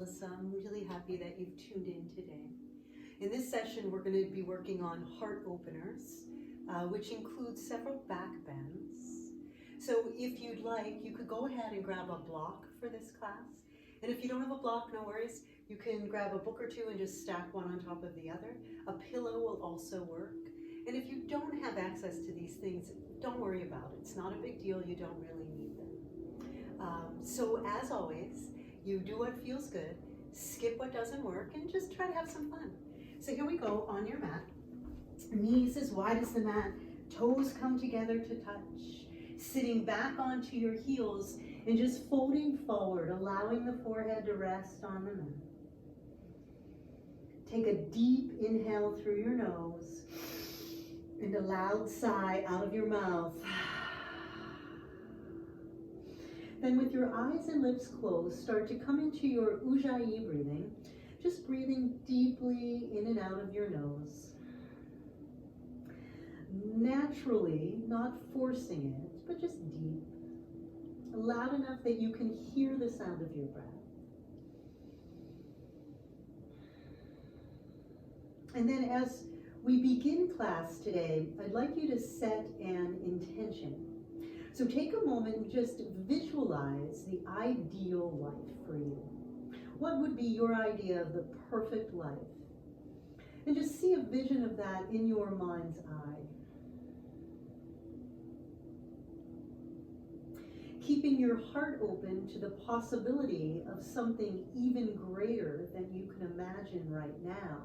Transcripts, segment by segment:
Melissa. I'm really happy that you've tuned in today. In this session, we're going to be working on heart openers, which includes several back bends. So if you'd like, you could go ahead and grab a block for this class. And if you don't have a block, no worries. You can grab a book or two and just stack one on top of the other. A pillow will also work. And if you don't have access to these things, don't worry about it. It's not a big deal. You don't really need them. So as always, you do what feels good, skip what doesn't work, and just try to have some fun. So here we go on your mat. Knees as wide as the mat, toes come together to touch. Sitting back onto your heels and just folding forward, allowing the forehead to rest on the mat. Take a deep inhale through your nose and a loud sigh out of your mouth. Then with your eyes and lips closed, start to come into your Ujjayi breathing, just breathing deeply in and out of your nose. Naturally, not forcing it, but just deep. Loud enough that you can hear the sound of your breath. And then as we begin class today, I'd like you to set an intention. So take a moment and just visualize the ideal life for you. What would be your idea of the perfect life? And just see a vision of that in your mind's eye. Keeping your heart open to the possibility of something even greater than you can imagine right now.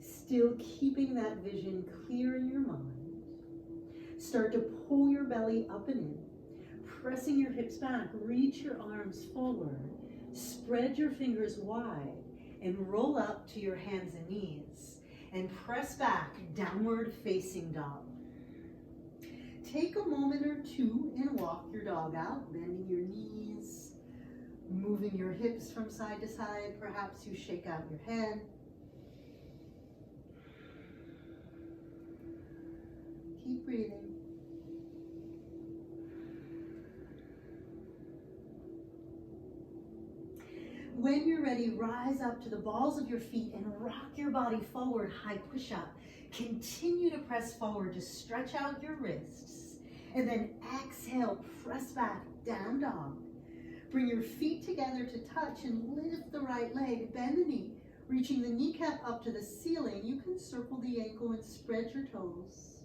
Still keeping that vision clear in your mind. Start to pull your belly up and in, pressing your hips back, reach your arms forward, spread your fingers wide, and roll up to your hands and knees, and press back, downward facing dog. Take a moment or two and walk your dog out, bending your knees, moving your hips from side to side. Perhaps you shake out your head. Keep breathing. When you're ready, rise up to the balls of your feet and rock your body forward, high push-up. Continue to press forward to stretch out your wrists. And then exhale, press back, down dog. Bring your feet together to touch and lift the right leg, bend the knee. Reaching the kneecap up to the ceiling, you can circle the ankle and spread your toes.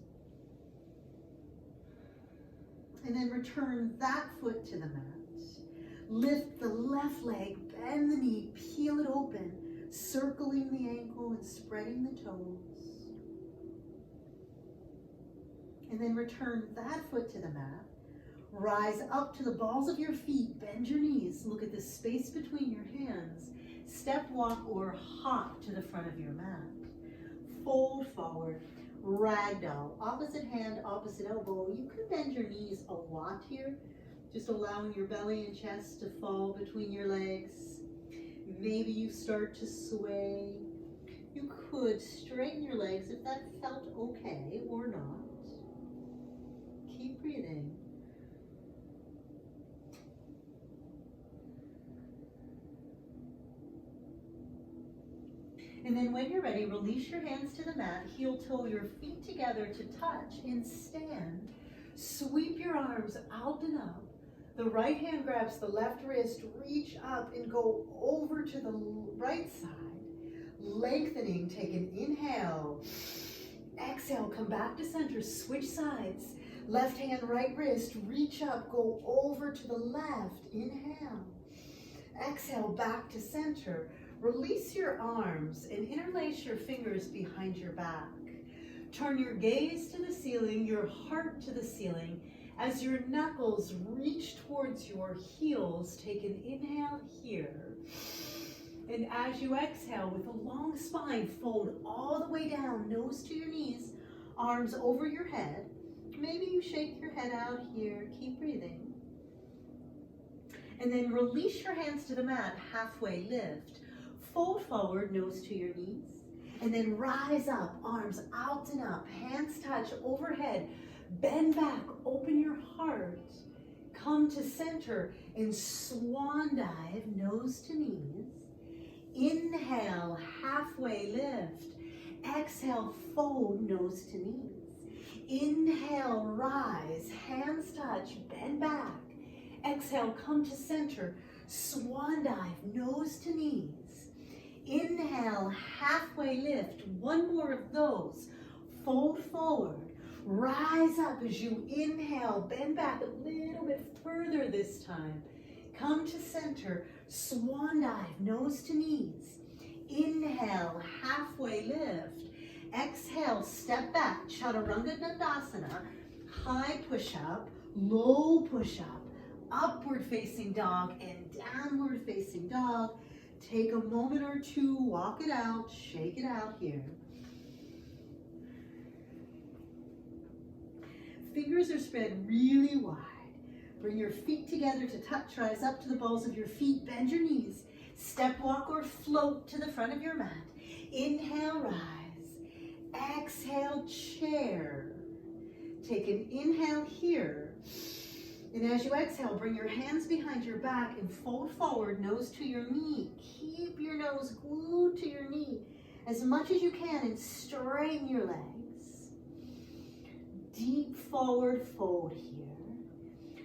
And then return that foot to the mat. Lift the left leg, bend the knee, peel it open, circling the ankle and spreading the toes. And then return that foot to the mat. Rise up to the balls of your feet, bend your knees, look at the space between your hands. Step, walk, or hop to the front of your mat. Fold forward, ragdoll, opposite hand, opposite elbow. You can bend your knees a lot here, just allowing your belly and chest to fall between your legs. Maybe you start to sway. You could straighten your legs if that felt okay or not. Keep breathing. And then when you're ready, release your hands to the mat, heel toe your feet together to touch and stand. Sweep your arms out and up. The right hand grabs the left wrist, reach up and go over to the right side. Lengthening, take an inhale. Exhale, come back to center, switch sides. Left hand, right wrist, reach up, go over to the left. Inhale. Exhale, back to center. Release your arms and interlace your fingers behind your back. Turn your gaze to the ceiling, your heart to the ceiling. As your knuckles reach towards your heels, take an inhale here. And as you exhale with a long spine, fold all the way down, nose to your knees, arms over your head. Maybe you shake your head out here. Keep breathing. And then release your hands to the mat, halfway lift. Fold forward, nose to your knees. And then rise up, arms out and up, hands touch overhead. Bend back, open your heart. Come to center and swan dive, nose nose to knees. Inhale, halfway lift. Exhale, fold, nose to knees. Inhale, rise, hands touch, bend back. Exhale, come to center, swan dive, nose to knees. Inhale, halfway lift, one more of those. Fold forward, rise up as you inhale, bend back a little bit further this time. Come to center, swan dive, nose to knees. Inhale, halfway lift. Exhale, step back, chaturanga dandasana, high push-up, low push-up, upward facing dog, and downward facing dog. Take a moment or two, walk it out, shake it out here. Fingers are spread really wide. Bring your feet together to touch, rise up to the balls of your feet, bend your knees. Step, walk, or float to the front of your mat. Inhale, rise. Exhale, chair. Take an inhale here. And as you exhale, bring your hands behind your back and fold forward, nose to your knee. Keep your nose glued to your knee as much as you can and straighten your legs. Deep forward fold here.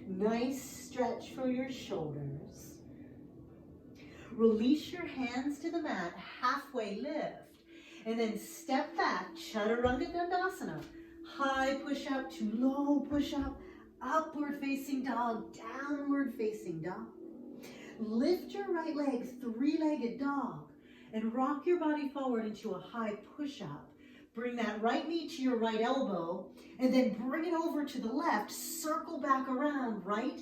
Nice stretch for your shoulders. Release your hands to the mat, halfway lift. And then step back, chaturanga dandasana. High push up to low push up, upward facing dog, downward facing dog. Lift your right leg, three-legged dog, and rock your body forward into a high push up. Bring that right knee to your right elbow, and then bring it over to the left. Circle back around, right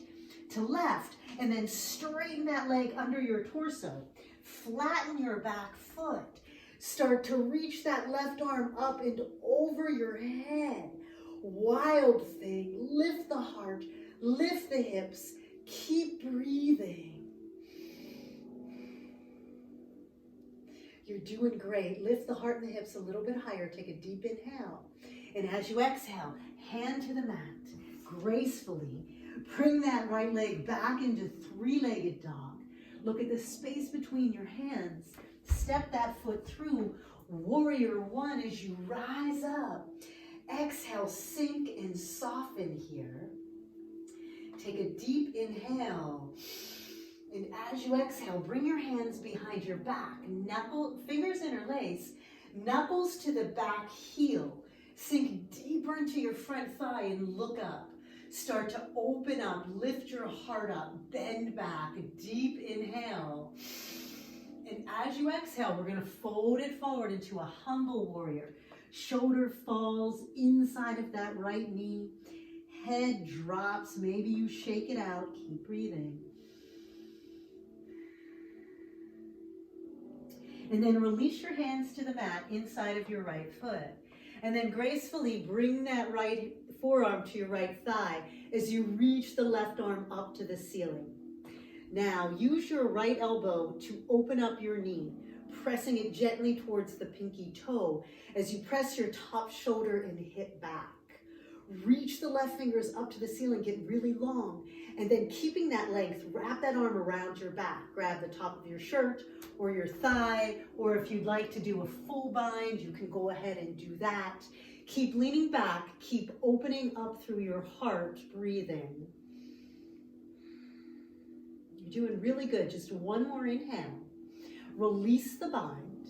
to left, and then straighten that leg under your torso. Flatten your back foot. Start to reach that left arm up and over your head. Wild thing. Lift the heart, lift the hips. Keep breathing. You're doing great. Lift the heart and the hips a little bit higher. Take a deep inhale. And as you exhale, hand to the mat. Gracefully bring that right leg back into three-legged dog. Look at the space between your hands. Step that foot through. Warrior one as you rise up. Exhale, sink and soften here. Take a deep inhale. And as you exhale, bring your hands behind your back. Fingers interlace. Knuckles to the back heel. Sink deeper into your front thigh and look up. Start to open up. Lift your heart up. Bend back. Deep inhale. And as you exhale, we're going to fold it forward into a humble warrior. Shoulder falls inside of that right knee. Head drops. Maybe you shake it out. Keep breathing. And then release your hands to the mat inside of your right foot. And then gracefully bring that right forearm to your right thigh as you reach the left arm up to the ceiling. Now, use your right elbow to open up your knee, pressing it gently towards the pinky toe as you press your top shoulder and hip back. Reach the left fingers up to the ceiling, get really long, and then keeping that length, wrap that arm around your back. Grab the top of your shirt or your thigh, or if you'd like to do a full bind, you can go ahead and do that. Keep leaning back, keep opening up through your heart, breathing. You're doing really good. Just one more inhale. Release the bind.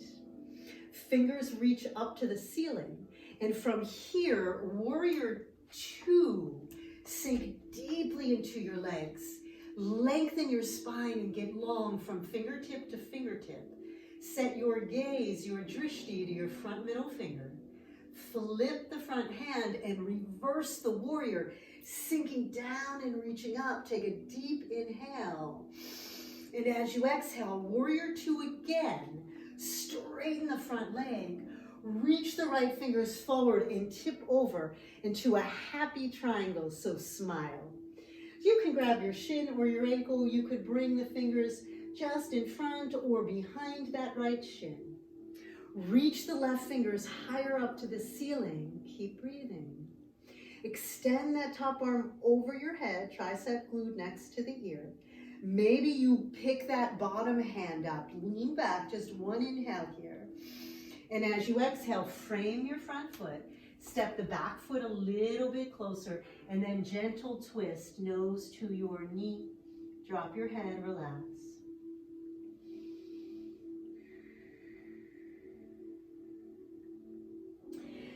Fingers reach up to the ceiling. And from here, warrior two, sink deeply into your legs. Lengthen your spine and get long from fingertip to fingertip. Set your gaze, your drishti, to your front middle finger. Flip the front hand and reverse the warrior, sinking down and reaching up. Take a deep inhale. And as you exhale, warrior two again. Straighten the front leg. Reach the right fingers forward and tip over into a happy triangle, so smile. You can grab your shin or your ankle. You could bring the fingers just in front or behind that right shin. Reach the left fingers higher up to the ceiling. Keep breathing. Extend that top arm over your head, tricep glued next to the ear. Maybe you pick that bottom hand up, lean back, just one inhale here. And as you exhale, frame your front foot, step the back foot a little bit closer, and then gentle twist, nose to your knee. Drop your head, relax.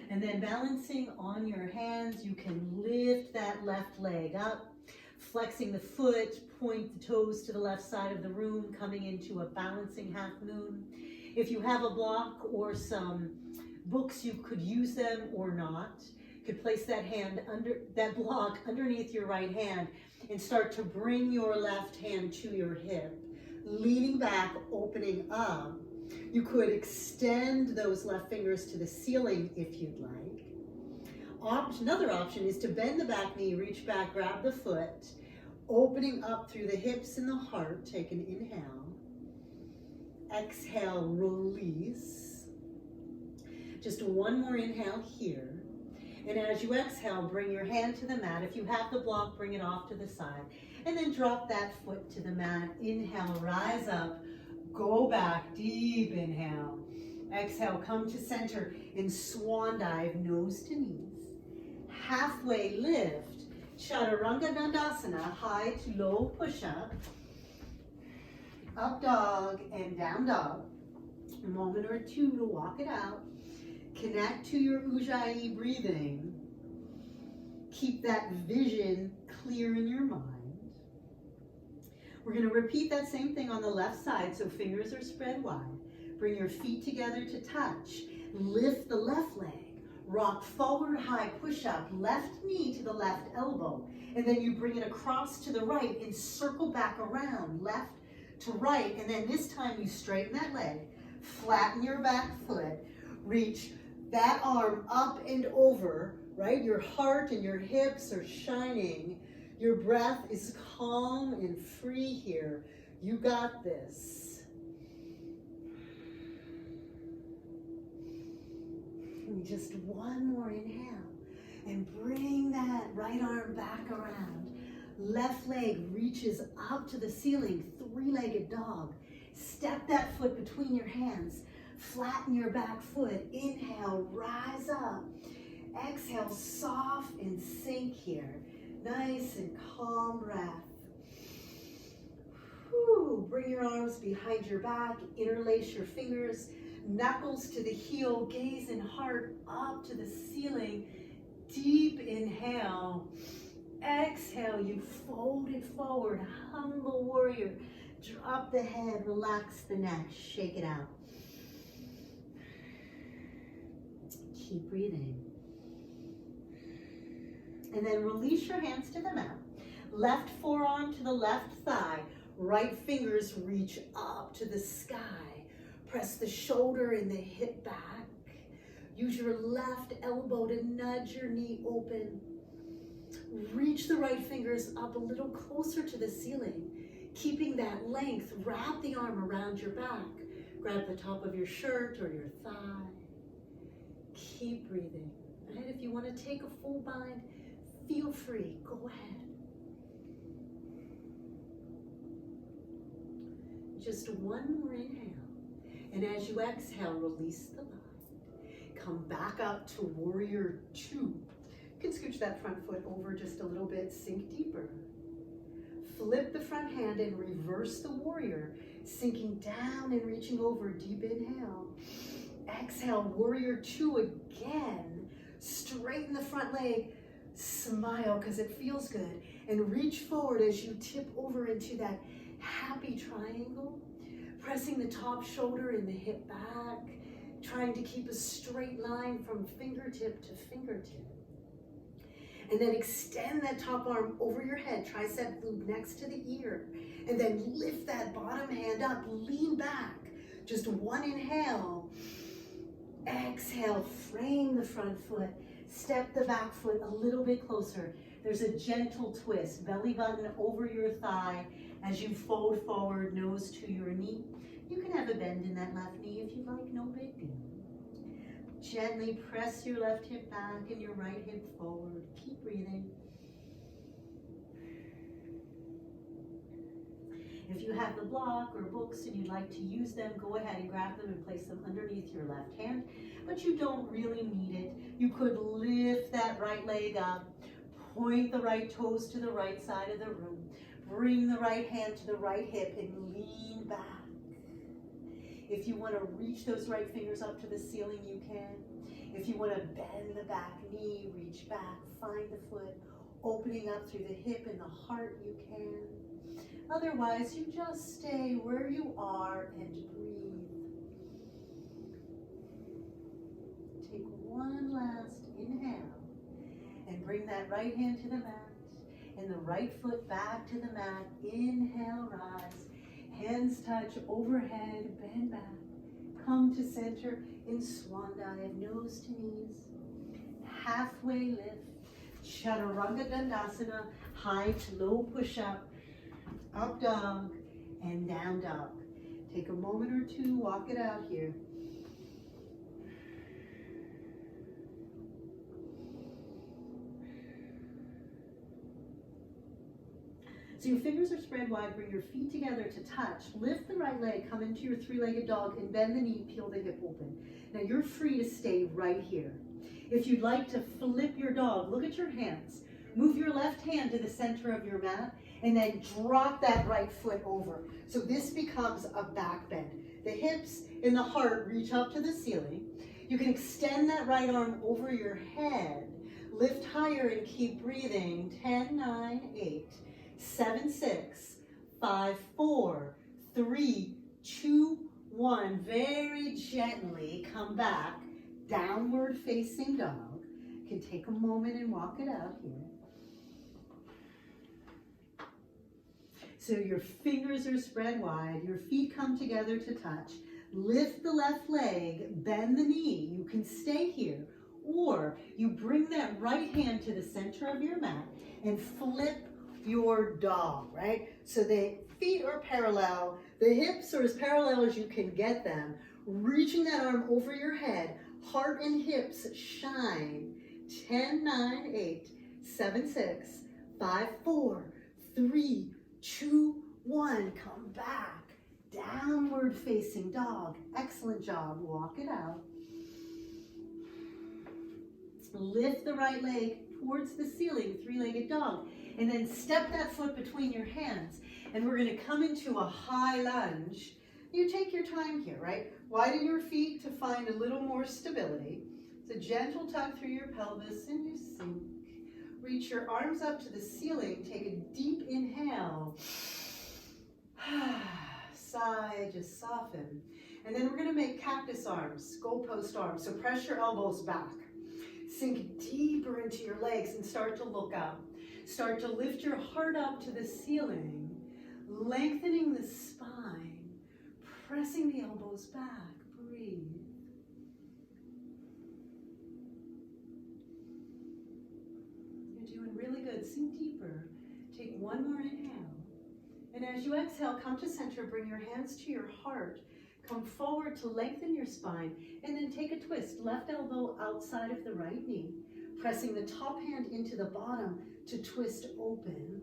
And then balancing on your hands, you can lift that left leg up, flexing the foot, point the toes to the left side of the room, coming into a balancing half moon. If you have a block or some books, you could use them or not. You could place that block underneath your right hand and start to bring your left hand to your hip, leaning back, opening up. You could extend those left fingers to the ceiling if you'd like. Another option is to bend the back knee, reach back, grab the foot, opening up through the hips and the heart. Take an inhale. Exhale, release. Just one more inhale here. And as you exhale, bring your hand to the mat. If you have the block, bring it off to the side. And then drop that foot to the mat. Inhale, rise up. Go back, deep inhale. Exhale, come to center in swan dive, nose to knees. Halfway lift, chaturanga dandasana, high to low push-up. Up dog and down dog. A moment or two to walk it out. Connect to your Ujjayi breathing. Keep that vision clear in your mind. We're going to repeat that same thing on the left side, so fingers are spread wide. Bring your feet together to touch. Lift the left leg. Rock forward, high push-up. Left knee to the left elbow. And then you bring it across to the right and circle back around, left to right. And then this time you straighten that leg. Flatten your back foot. Reach that arm up and over, right? Your heart and your hips are shining. Your breath is calm and free here. You got this. And just one more inhale. And bring that right arm back around. Left leg reaches up to the ceiling, three-legged dog. Step that foot between your hands. Flatten your back foot. Inhale, rise up. Exhale, soft and sink here. Nice and calm breath. Whew. Bring your arms behind your back. Interlace your fingers. Knuckles to the heel. Gaze and heart up to the ceiling. Deep inhale. Exhale, you fold it forward. Humble warrior. Drop the head. Relax the neck. Shake it out. Keep breathing. And then release your hands to the mat. Left forearm to the left thigh. Right fingers reach up to the sky. Press the shoulder and the hip back. Use your left elbow to nudge your knee open. Reach the right fingers up a little closer to the ceiling. Keeping that length, wrap the arm around your back. Grab the top of your shirt or your thigh. Keep breathing. Right? If you want to take a full bind, feel free. Go ahead. Just one more inhale. And as you exhale, release the bind. Come back up to warrior two. You can scooch that front foot over just a little bit. Sink deeper. Flip the front hand and reverse the warrior. Sinking down and reaching over. Deep inhale. Exhale, warrior two again. Straighten the front leg. Smile because it feels good. And reach forward as you tip over into that happy triangle. Pressing the top shoulder and the hip back. Trying to keep a straight line from fingertip to fingertip. And then extend that top arm over your head. Tricep loop next to the ear. And then lift that bottom hand up. Lean back. Just one inhale. Exhale, frame the front foot. Step the back foot a little bit closer. There's a gentle twist. Belly button over your thigh as you fold forward, nose to your knee. You can have a bend in that left knee if you like, no big deal. Gently press your left hip back and your right hip forward. Keep breathing. If you have the block or books and you'd like to use them, go ahead and grab them and place them underneath your left hand, but you don't really need it. You could lift that right leg up, point the right toes to the right side of the room, bring the right hand to the right hip and lean back. If you want to reach those right fingers up to the ceiling, you can. If you want to bend the back knee, reach back, find the foot, opening up through the hip and the heart, you can. Otherwise, you just stay where you are and breathe. Take one last inhale and bring that right hand to the mat and the right foot back to the mat. Inhale, rise. Hands touch overhead, bend back. Come to center in swan dive, nose to knees. Halfway lift. Chaturanga Dandasana, high to low push-up, up dog, and down dog. Take a moment or two, walk it out here. So your fingers are spread wide, bring your feet together to touch. Lift the right leg, come into your three-legged dog, and bend the knee, peel the hip open. Now you're free to stay right here. If you'd like to flip your dog, look at your hands. Move your left hand to the center of your mat, and then drop that right foot over. So this becomes a back bend. The hips and the heart reach up to the ceiling. You can extend that right arm over your head. Lift higher and keep breathing. 10, 9, 8, 7, 6, 5, 4, 3, 2, 1. Very gently come back. Downward facing dog. You can take a moment and walk it out here. So your fingers are spread wide, your feet come together to touch. Lift the left leg, bend the knee. You can stay here, or you bring that right hand to the center of your mat and flip your dog, right? So the feet are parallel, the hips are as parallel as you can get them. Reaching that arm over your head, heart and hips shine. 10, 9, 8, 7, 6, 5, 4, 3, 2, 1. Come back. Downward facing dog. Excellent job. Walk it out. Lift the right leg towards the ceiling, three-legged dog. And then step that foot between your hands. And we're going to come into a high lunge. You take your time here, right? Widen your feet to find a little more stability. It's a gentle tug through your pelvis and you sink. Reach your arms up to the ceiling. Take a deep inhale. Sigh, just soften. And then we're going to make cactus arms, goalpost arms. So press your elbows back. Sink deeper into your legs and start to look up. Start to lift your heart up to the ceiling, lengthening the spine, pressing the elbows back. Breathe. You're doing really good. Sink deeper. Take one more inhale. And as you exhale, come to center. Bring your hands to your heart. Come forward to lengthen your spine. And then take a twist. Left elbow outside of the right knee. Pressing the top hand into the bottom to twist open.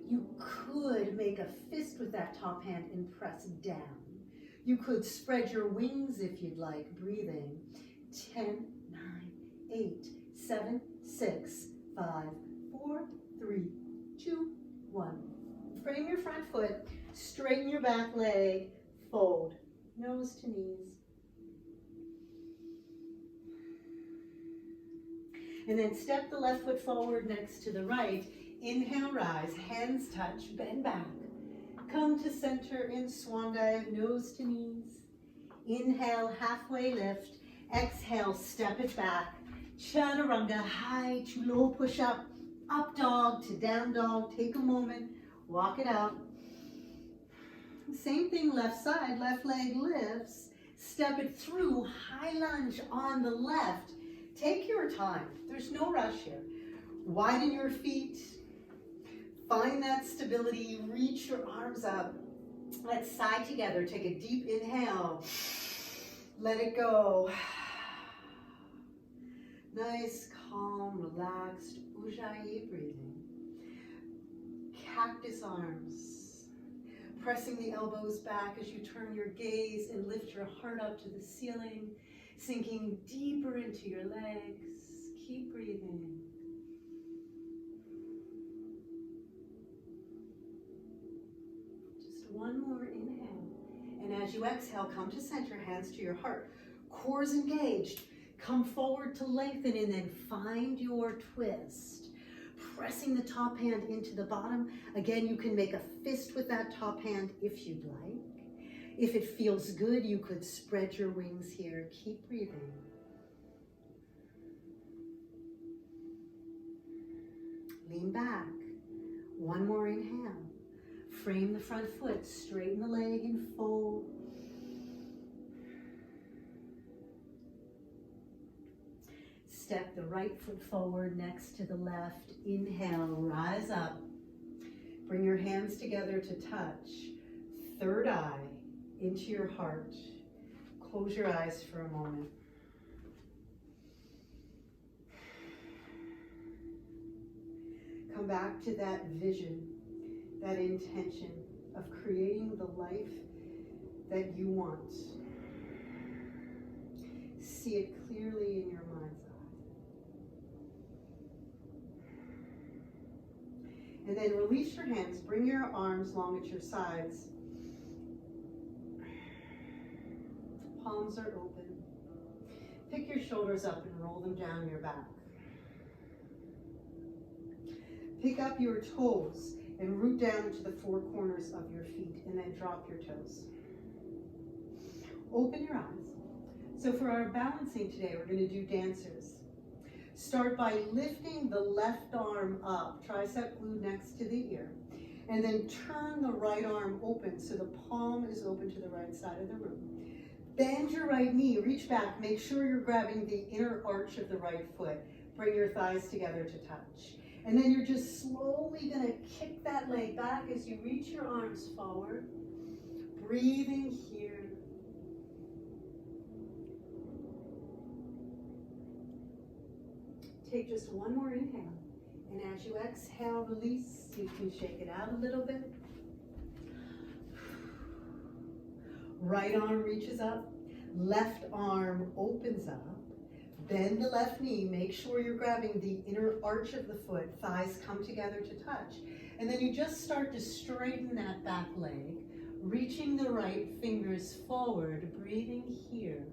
You could make a fist with that top hand and press down. You could spread your wings if you'd like, breathing. 10, 9, 8, 7, 6, 5, 4, 3, 2, 1. Frame your front foot, straighten your back leg, fold, nose to knees. And then step the left foot forward next to the right. Inhale, rise, hands touch, bend back. Come to center in swan dive, nose to knees. Inhale, halfway lift. Exhale, step it back. Chaturanga, high to low push up dog to down dog. Take a moment, walk it out. Same thing, left side, left leg lifts. Step it through, high lunge on the left. Take your time, there's no rush here. Widen your feet, find that stability, reach your arms up. Let's sigh together, take a deep inhale. Let it go. Nice, calm, relaxed Ujjayi breathing. Cactus arms. Pressing the elbows back as you turn your gaze and lift your heart up to the ceiling, sinking deeper into your legs. Keep breathing. Just one more inhale. And as you exhale, come to center, hands to your heart. Core's engaged. Come forward to lengthen and then find your twist. Pressing the top hand into the bottom. Again, you can make a fist with that top hand if you'd like. If it feels good, you could spread your wings here. Keep breathing. Lean back. One more inhale. Frame the front foot, straighten the leg and fold. Step the right foot forward next to the left. Inhale, rise up. Bring your hands together to touch. Third eye into your heart. Close your eyes for a moment. Come back to that vision, that intention of creating the life that you want. See it clearly in your mind's eye. And then release your hands, bring your arms long at your sides. Palms are open. Pick your shoulders up and roll them down your back. Pick up your toes and root down into the four corners of your feet and then drop your toes. Open your eyes. So for our balancing today, we're going to do dancers. Start by lifting the left arm up, tricep glued next to the ear, and then turn the right arm open so the palm is open to the right side of the room. Bend your right knee, reach back, make sure you're grabbing the inner arch of the right foot. Bring your thighs together to touch. And then you're just slowly going to kick that leg back as you reach your arms forward. Breathing here. Take just one more inhale. And as you exhale, release. You can shake it out a little bit. Right arm reaches up. Left arm opens up. Bend the left knee. Make sure you're grabbing the inner arch of the foot. Thighs come together to touch. And then you just start to straighten that back leg. Reaching the right fingers forward. Breathing here.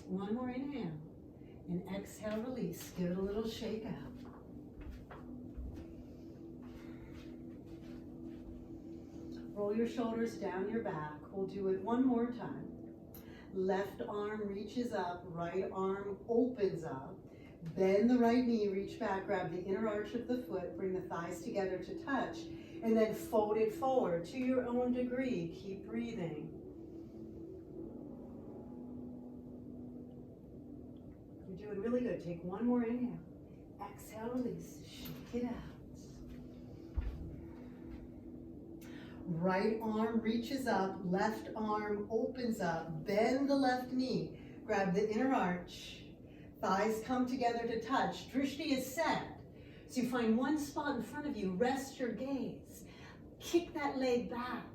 One more inhale. And exhale, release. Give it a little shake out. Roll your shoulders down your back. We'll do it one more time. Left arm reaches up, right arm opens up. Bend the right knee, reach back, grab the inner arch of the foot, bring the thighs together to touch, and then fold it forward to your own degree. Keep breathing. You're doing really good. Take one more inhale. Exhale, release. Shake it out. Right arm reaches up, left arm opens up, bend the left knee, grab the inner arch, thighs come together to touch, drishti is set. So you find one spot in front of you, rest your gaze, kick that leg back,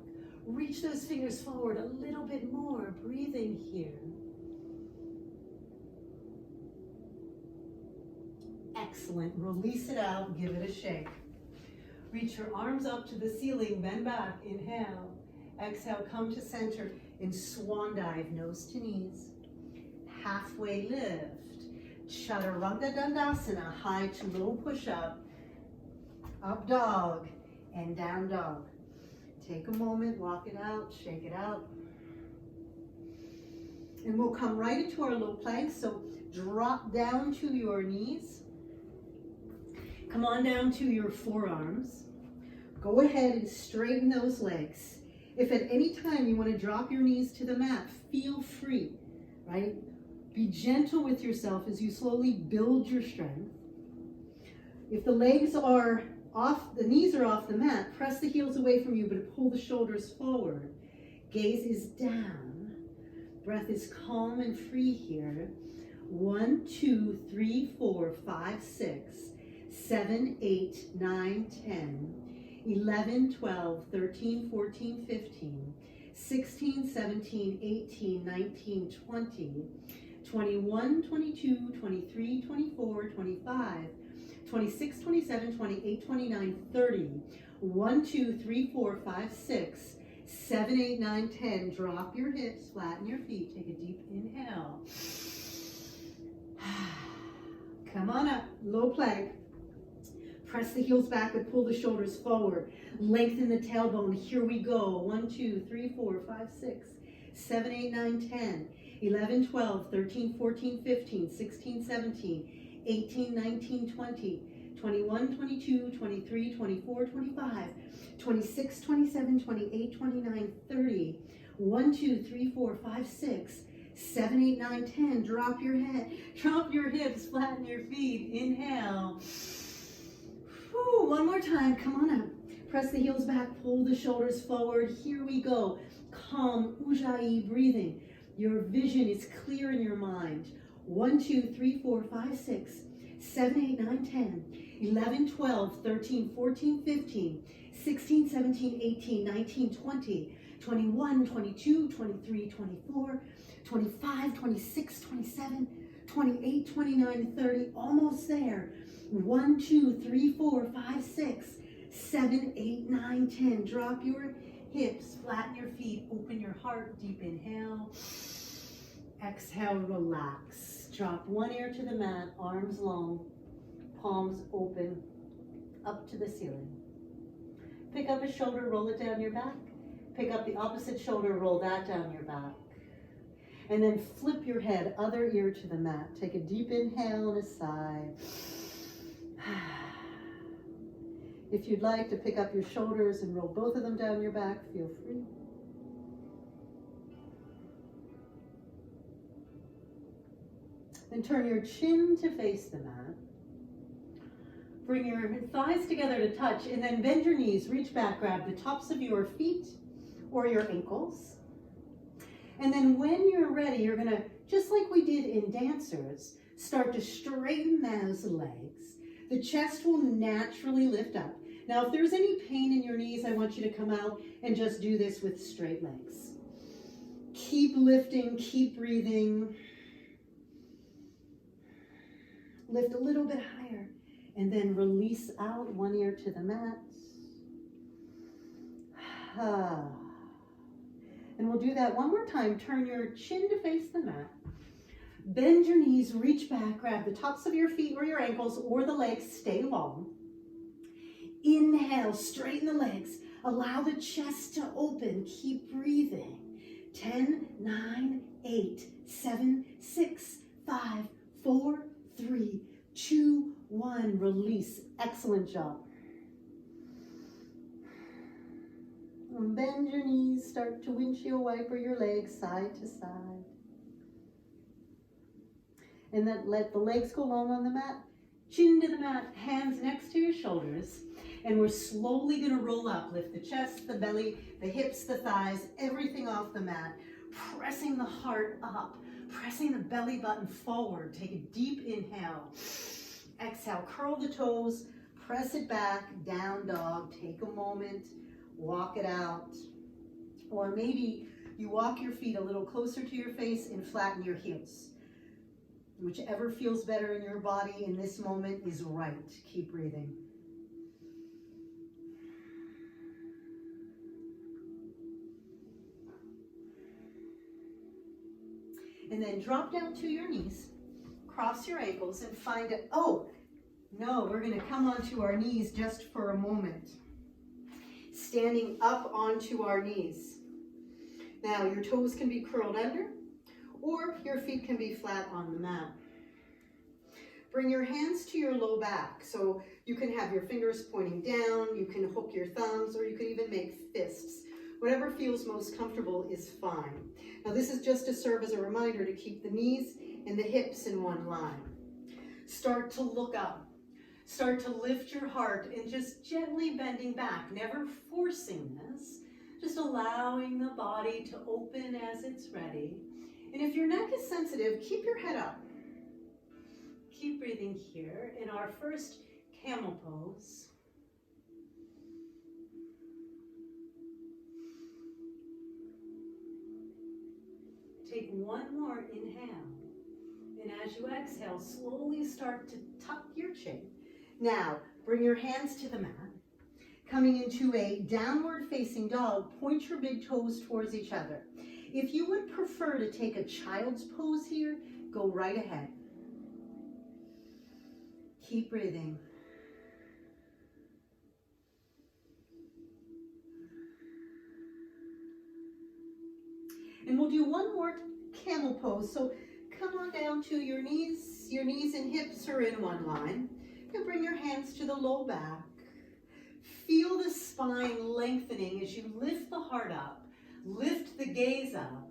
reach those fingers forward a little bit more, breathing here. Excellent, release it out, give it a shake. Reach your arms up to the ceiling, bend back, inhale. Exhale, come to center in swan dive, nose to knees. Halfway lift. Chaturanga Dandasana, high to low push-up. Up dog and down dog. Take a moment, walk it out, shake it out. And we'll come right into our low plank, so drop down to your knees. Come on down to your forearms. Go ahead and straighten those legs. If at any time you want to drop your knees to the mat, feel free, right? Be gentle with yourself as you slowly build your strength. If the legs are off, the knees are off the mat, press the heels away from you, but pull the shoulders forward. Gaze is down. Breath is calm and free here. 1, 2, 3, 4, 5, 6. 7, 8, 9, 10, 11, 12, 13, 14, 15, 16, 17, 18, 19, 20, 21, 22, 23, 24, 25, 26, 27, 28, 29, 30. 1, 2, 3, 4, 5, 6, 7, 8, 9, 10. Drop your hips, flatten your feet. Take a deep inhale. Come on up, low plank. Press the heels back and pull the shoulders forward. Lengthen the tailbone. Here we go. 1, 2, 3, 4, 5, 6, 7, 8, 9, 10, 11, 12, 13, 14, 15, 16, 17, 18, 19, 20, 21, 22, 23, 24, 25, 26, 27, 28, 29, 30. 1, 2, 3, 4, 5, 6, 7, 8, 9, 10. Drop your head. Drop your hips. Flatten your feet. Inhale. Whew, one more time. Come on up. Press the heels back. Pull the shoulders forward. Here we go. Calm Ujjayi breathing. Your vision is clear in your mind. 1, 2, 3, 4, 5, 6, 7, 8, 9, 10, 11, 12, 13, 14, 15, 16, 17, 18, 19, 20, 21, 22, 23, 24, 25, 26, 27, 28, 29, 30. Almost there. 1, 2, 3, 4, 5, 6, 7, 8, 9, 10. Drop your hips, flatten your feet, open your heart, deep inhale. Exhale, relax. Drop one ear to the mat, arms long, palms open, up to the ceiling. Pick up a shoulder, roll it down your back. Pick up the opposite shoulder, roll that down your back. And then flip your head, other ear to the mat. Take a deep inhale and a sigh. If you'd like to pick up your shoulders and roll both of them down your back, feel free. Then turn your chin to face the mat. Bring your thighs together to touch, and then bend your knees, reach back, grab the tops of your feet or your ankles. And then when you're ready, you're gonna, just like we did in dancers, start to straighten those legs. The chest will naturally lift up. Now, if there's any pain in your knees, I want you to come out and just do this with straight legs. Keep lifting, keep breathing. Lift a little bit higher, and then release out, one ear to the mat. And we'll do that one more time. Turn your chin to face the mat. Bend your knees, reach back, grab the tops of your feet or your ankles or the legs, stay long. Inhale, straighten the legs. Allow the chest to open. Keep breathing. 10, 9, 8, 7, 6, 5, 4, 3, 2, 1. Release. Excellent job. And bend your knees. Start to windshield wiper your legs side to side. And then let the legs go long on the mat. Chin to the mat, hands next to your shoulders. And we're slowly going to roll up. Lift the chest, the belly, the hips, the thighs, everything off the mat. Pressing the heart up. Pressing the belly button forward. Take a deep inhale. Exhale, curl the toes. Press it back, down dog. Take a moment. Walk it out. Or maybe you walk your feet a little closer to your face and flatten your heels. Whichever feels better in your body in this moment is right. Keep breathing. And then drop down to your knees, cross your ankles and find it. Oh, no, we're going to come onto our knees just for a moment. Standing up onto our knees. Now, your toes can be curled under, or your feet can be flat on the mat. Bring your hands to your low back. So you can have your fingers pointing down, you can hook your thumbs, or you can even make fists. Whatever feels most comfortable is fine. Now this is just to serve as a reminder to keep the knees and the hips in one line. Start to look up. Start to lift your heart and just gently bending back, never forcing this, just allowing the body to open as it's ready. And if your neck is sensitive, keep your head up. Keep breathing here in our first Camel pose. Take one more inhale. And as you exhale, slowly start to tuck your chin. Now, bring your hands to the mat. Coming into a downward facing dog, point your big toes towards each other. If you would prefer to take a child's pose here, go right ahead. Keep breathing. And we'll do one more camel pose. So come on down to your knees and hips are in one line. And bring your hands to the low back. Feel the spine lengthening as you lift the heart up. Lift the gaze up.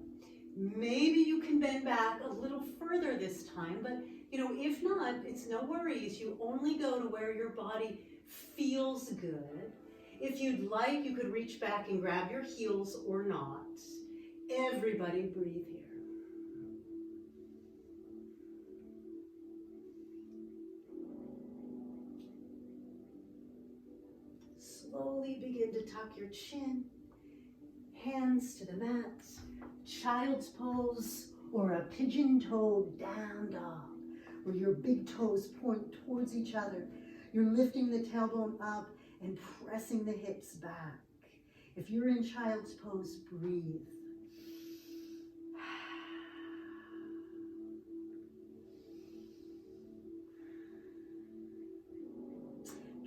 Maybe you can bend back a little further this time, but if not, it's no worries. You only go to where your body feels good. If you'd like, you could reach back and grab your heels or not. Everybody breathe here. Slowly begin to tuck your chin, hands to the mat, child's pose, or a pigeon-toed down dog, where your big toes point towards each other. You're lifting the tailbone up and pressing the hips back. If you're in child's pose, breathe.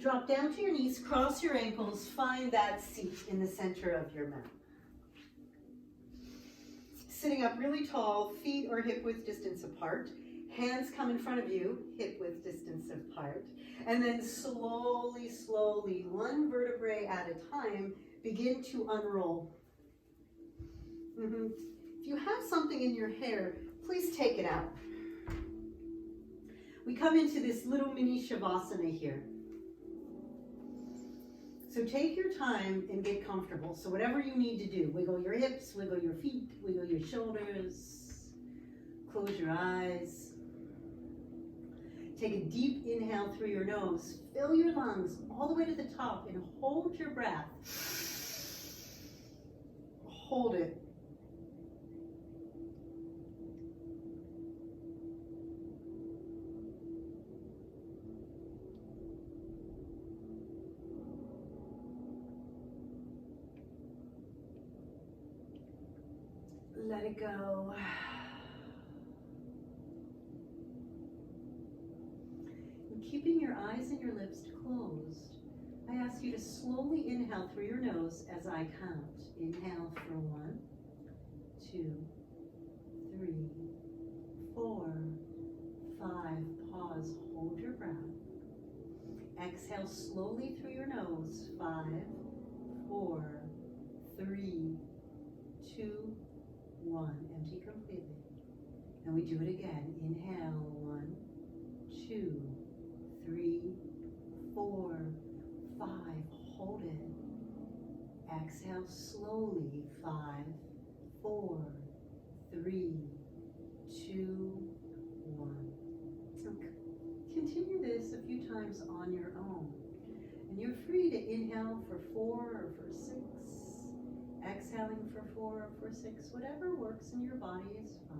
Drop down to your knees, cross your ankles, find that seat in the center of your mat. Sitting up really tall, feet or hip width distance apart. Hands come in front of you, hip width distance apart. And then slowly, slowly, one vertebrae at a time, begin to unroll. If you have something in your hair, please take it out. We come into this little mini Shavasana here. So take your time and get comfortable. So whatever you need to do, wiggle your hips, wiggle your feet, wiggle your shoulders, close your eyes. Take a deep inhale through your nose, fill your lungs all the way to the top and hold your breath. Hold it. Let it go. And keeping your eyes and your lips closed, I ask you to slowly inhale through your nose as I count. Inhale for 1, 2, 3, 4, 5. Pause, hold your breath. Exhale slowly through your nose. 5, 4, 3, 2, 1. Empty completely. And we do it again. Inhale. 1, 2, 3, 4, 5. Hold it. Exhale slowly. 5, 4, 3, 2, 1. Okay. Continue this a few times on your own. And you're free to inhale for 4 or for 6. Exhaling for 4 or for 6, whatever works in your body is fine.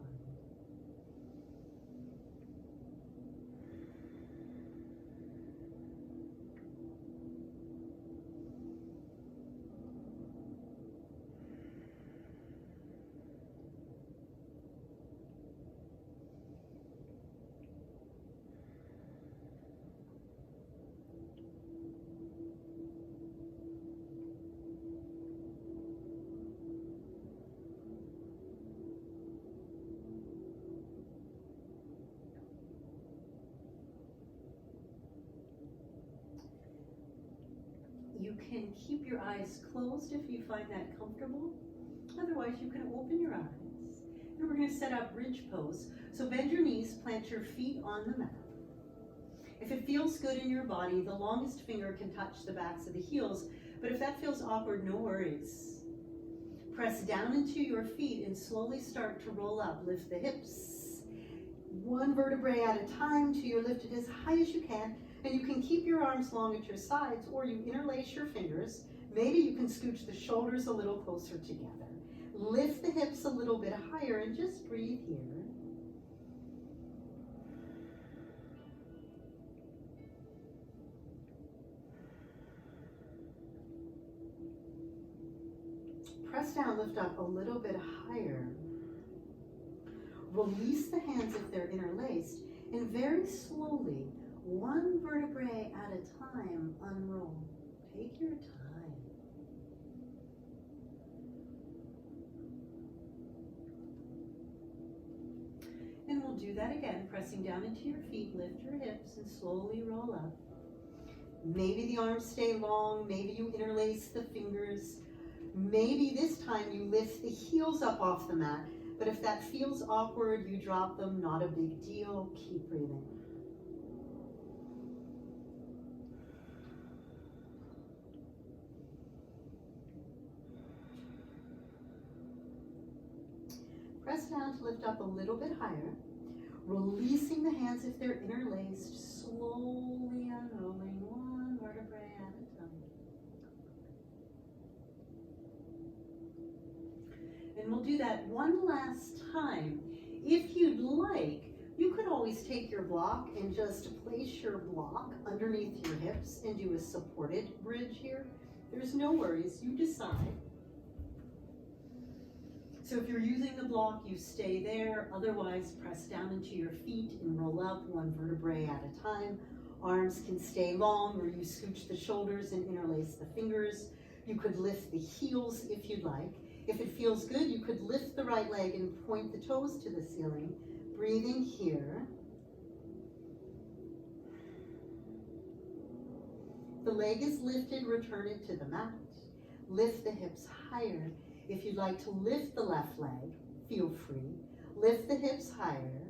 You can keep your eyes closed if you find that comfortable. Otherwise, you can open your eyes. And we're going to set up bridge pose. So bend your knees, plant your feet on the mat. If it feels good in your body, the longest finger can touch the backs of the heels. But if that feels awkward, no worries. Press down into your feet and slowly start to roll up. Lift the hips. One vertebrae at a time till you're lifted as high as you can. And you can keep your arms long at your sides, or you interlace your fingers. Maybe you can scooch the shoulders a little closer together. Lift the hips a little bit higher and just breathe here. Press down, lift up a little bit higher. Release the hands if they're interlaced, and very slowly, one vertebrae at a time, unroll. Take your time. And we'll do that again, pressing down into your feet, lift your hips, and slowly roll up. Maybe the arms stay long, maybe you interlace the fingers. Maybe this time you lift the heels up off the mat, but if that feels awkward, you drop them, not a big deal. Keep breathing. Press down to lift up a little bit higher, releasing the hands if they're interlaced, slowly unrolling one vertebrae at a time. And we'll do that one last time. If you'd like, you could always take your block and just place your block underneath your hips and do a supported bridge here. There's no worries, you decide. So if you're using the block, you stay there. Otherwise, press down into your feet and roll up one vertebrae at a time. Arms can stay long, or you scooch the shoulders and interlace the fingers. You could lift the heels if you'd like. If it feels good, you could lift the right leg and point the toes to the ceiling. Breathing here. The leg is lifted, return it to the mat. Lift the hips higher. If you'd like to lift the left leg, feel free. Lift the hips higher.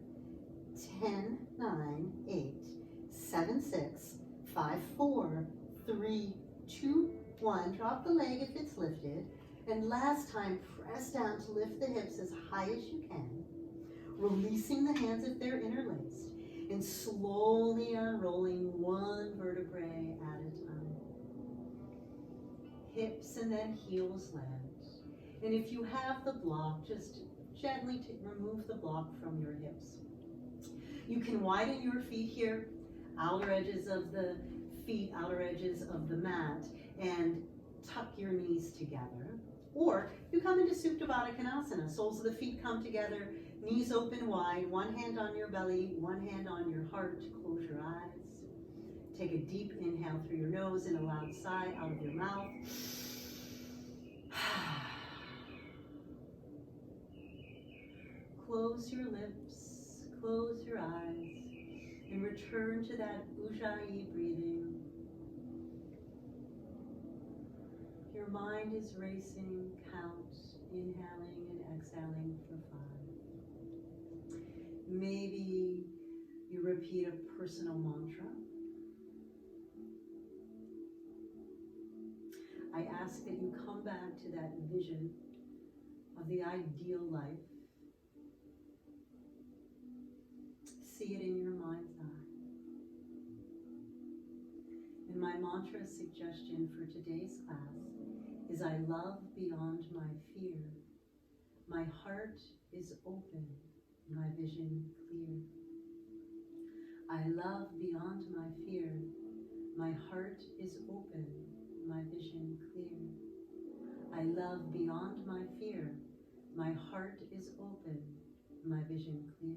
10, 9, 8, 7, 6, 5, 4, 3, 2, 1. Drop the leg if it's lifted. And last time, press down to lift the hips as high as you can, releasing the hands if they're interlaced, and slowly unrolling one vertebrae at a time. Hips and then heels land. And if you have the block, just gently remove the block from your hips. You can widen your feet here, outer edges of the feet, outer edges of the mat, and tuck your knees together. Or you come into Supta Baddha Konasana. Soles of the feet come together, knees open wide, one hand on your belly, one hand on your heart. Close your eyes. Take a deep inhale through your nose and a loud sigh out of your mouth. Close your lips, close your eyes, and return to that Ujjayi breathing. Your mind is racing, count, inhaling and exhaling for 5. Maybe you repeat a personal mantra. I ask that you come back to that vision of the ideal life. See it in your mind's eye. And my mantra suggestion for today's class is I love beyond my fear. My heart is open, my vision clear. I love beyond my fear. My heart is open, my vision clear. I love beyond my fear. My heart is open, my vision clear.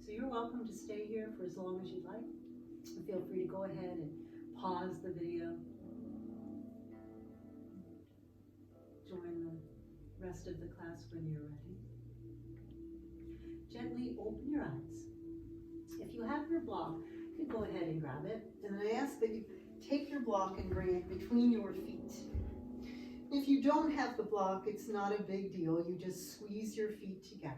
So you're welcome to stay here for as long as you'd like. Feel free to go ahead and pause the video. Join the rest of the class when you're ready. Gently open your eyes. If you have your block, you can go ahead and grab it. And I ask that you take your block and bring it between your feet. If you don't have the block, it's not a big deal. You just squeeze your feet together.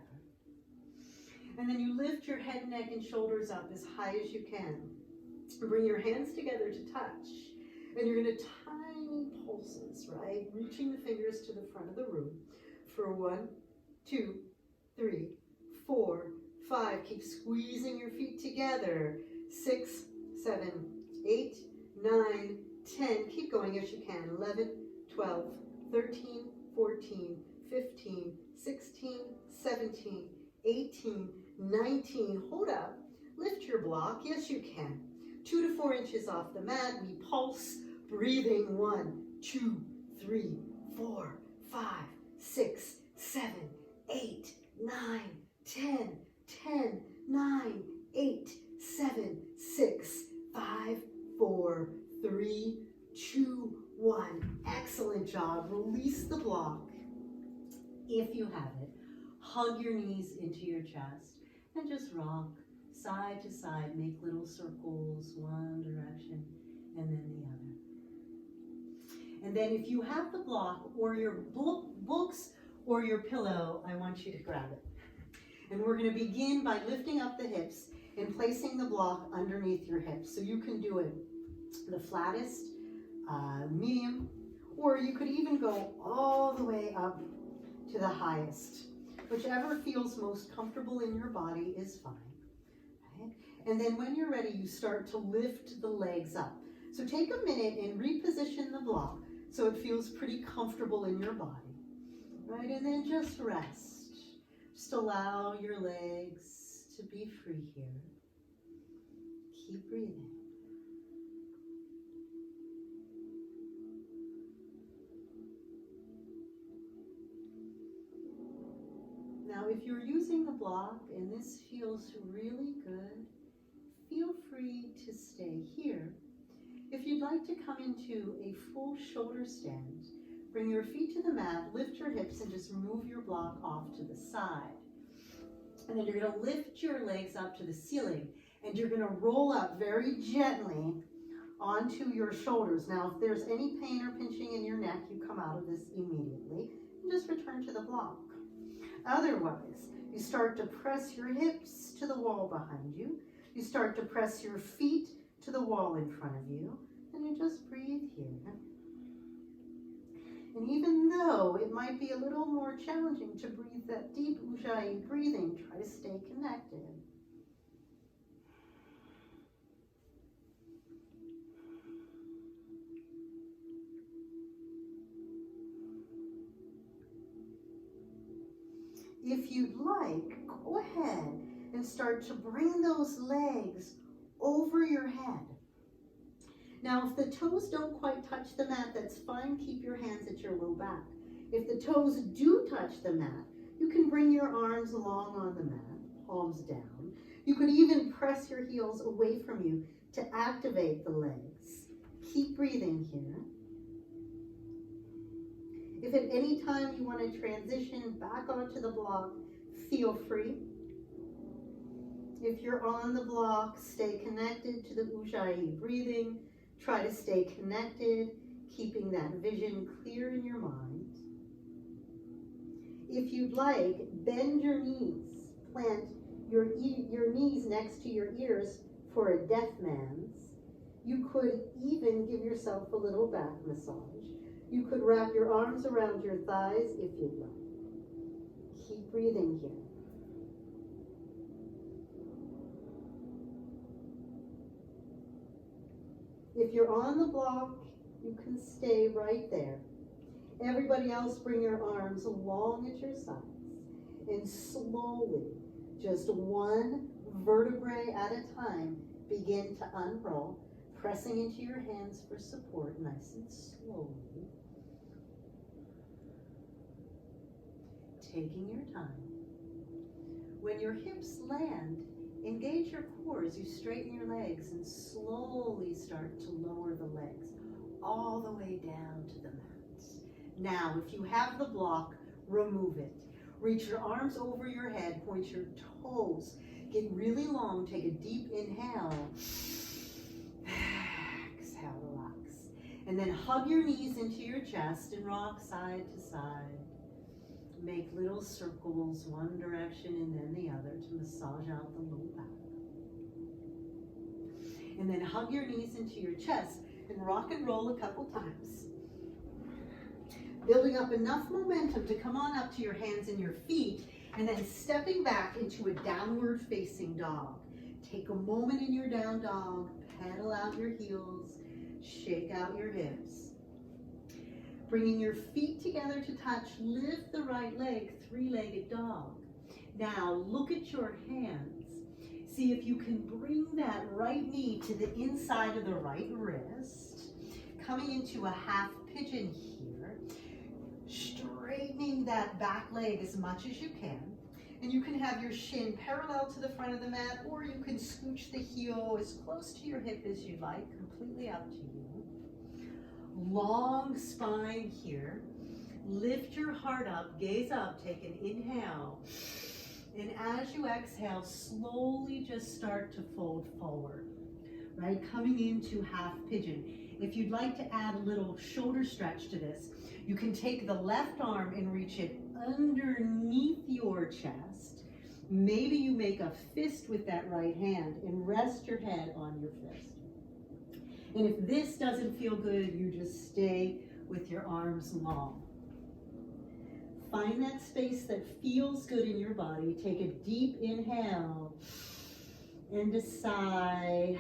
And then you lift your head, neck, and shoulders up as high as you can. Bring your hands together to touch. And you're going to tiny pulses, right? Reaching the fingers to the front of the room for 1, 2, 3, 4, 5. Keep squeezing your feet together. 6, 7, 8, 9, 10. Keep going as you can. 11, 12, 13, 14, 15, 16, 17, 18, 19. Hold up. Lift your block. Yes, you can. 2 to 4 inches off the mat. We pulse, breathing. 1, 2, 3, 4, 5, 6, 7, 8, 9, 10, 10, 9, 8, 7, 6, 5, 4, 3, 2, 1. Excellent job. Release the block. If you have it, hug your knees into your chest and just rock side to side. Make little circles, one direction and then the other. And then if you have the block or your books or your pillow, I want you to grab it. And we're going to begin by lifting up the hips and placing the block underneath your hips. So you can do it the flattest, medium, or you could even go all the way up to the highest. Whichever feels most comfortable in your body is fine. Right? And then when you're ready, you start to lift the legs up. So take a minute and reposition the block so it feels pretty comfortable in your body. Right? And then just rest. Just allow your legs to be free here. Keep breathing. Now, if you're using the block and this feels really good, feel free to stay here. If you'd like to come into a full shoulder stand, bring your feet to the mat, lift your hips, and just move your block off to the side. And then you're going to lift your legs up to the ceiling, and you're going to roll up very gently onto your shoulders. Now, if there's any pain or pinching in your neck, you come out of this immediately and just return to the block. Otherwise, you start to press your hips to the wall behind you. You start to press your feet to the wall in front of you, and you just breathe here. And even though it might be a little more challenging to breathe that deep Ujjayi breathing, try to stay connected. If you'd like, go ahead and start to bring those legs over your head. Now, if the toes don't quite touch the mat, that's fine. Keep your hands at your low back. If the toes do touch the mat, you can bring your arms along on the mat, palms down. You could even press your heels away from you to activate the legs. Keep breathing here. If at any time you want to transition back onto the block, feel free. If you're on the block, stay connected to the Ujjayi breathing. Try to stay connected, keeping that vision clear in your mind. If you'd like, bend your knees. Plant your knees next to your ears for a deaf man's. You could even give yourself a little back massage. You could wrap your arms around your thighs if you'd like. Keep breathing here. If you're on the block, you can stay right there. Everybody else, bring your arms along at your sides and slowly, just one vertebrae at a time, begin to unroll, pressing into your hands for support, nice and slowly. Taking your time. When your hips land, engage your core as you straighten your legs and slowly start to lower the legs all the way down to the mat. Now, if you have the block, remove it. Reach your arms over your head, point your toes. Get really long. Take a deep inhale. Exhale, relax. And then hug your knees into your chest and rock side to side. Make little circles, one direction and then the other, to massage out the low back. And then hug your knees into your chest and rock and roll a couple times. Building up enough momentum to come on up to your hands and your feet, and then stepping back into a downward facing dog. Take a moment in your down dog, pedal out your heels, shake out your hips. Bringing your feet together to touch, lift the right leg, three-legged dog. Now look at your hands. See if you can bring that right knee to the inside of the right wrist. Coming into a half pigeon here. Straightening that back leg as much as you can. And you can have your shin parallel to the front of the mat, or you can scooch the heel as close to your hip as you like, completely up to you. Long spine here. Lift your heart up, gaze up, take an inhale. And as you exhale, slowly just start to fold forward, right? Coming into half pigeon. If you'd like to add a little shoulder stretch to this, you can take the left arm and reach it underneath your chest. Maybe you make a fist with that right hand and rest your head on your fist. And if this doesn't feel good, you just stay with your arms long. Find that space that feels good in your body. Take a deep inhale and a sigh.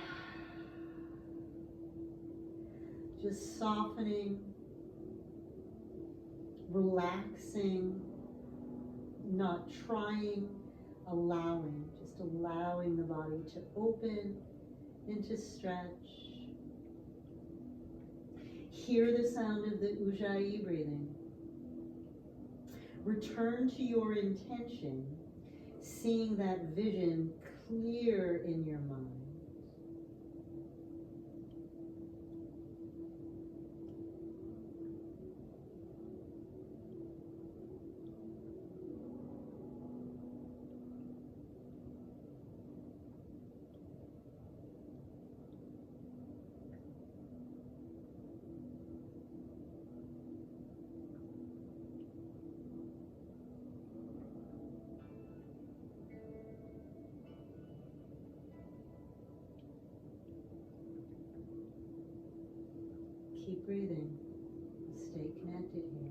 Just softening, relaxing, not trying, allowing. Just allowing the body to open and to stretch. Hear the sound of the Ujjayi breathing. Return to your intention, seeing that vision clear in your mind. Keep breathing. Stay connected here.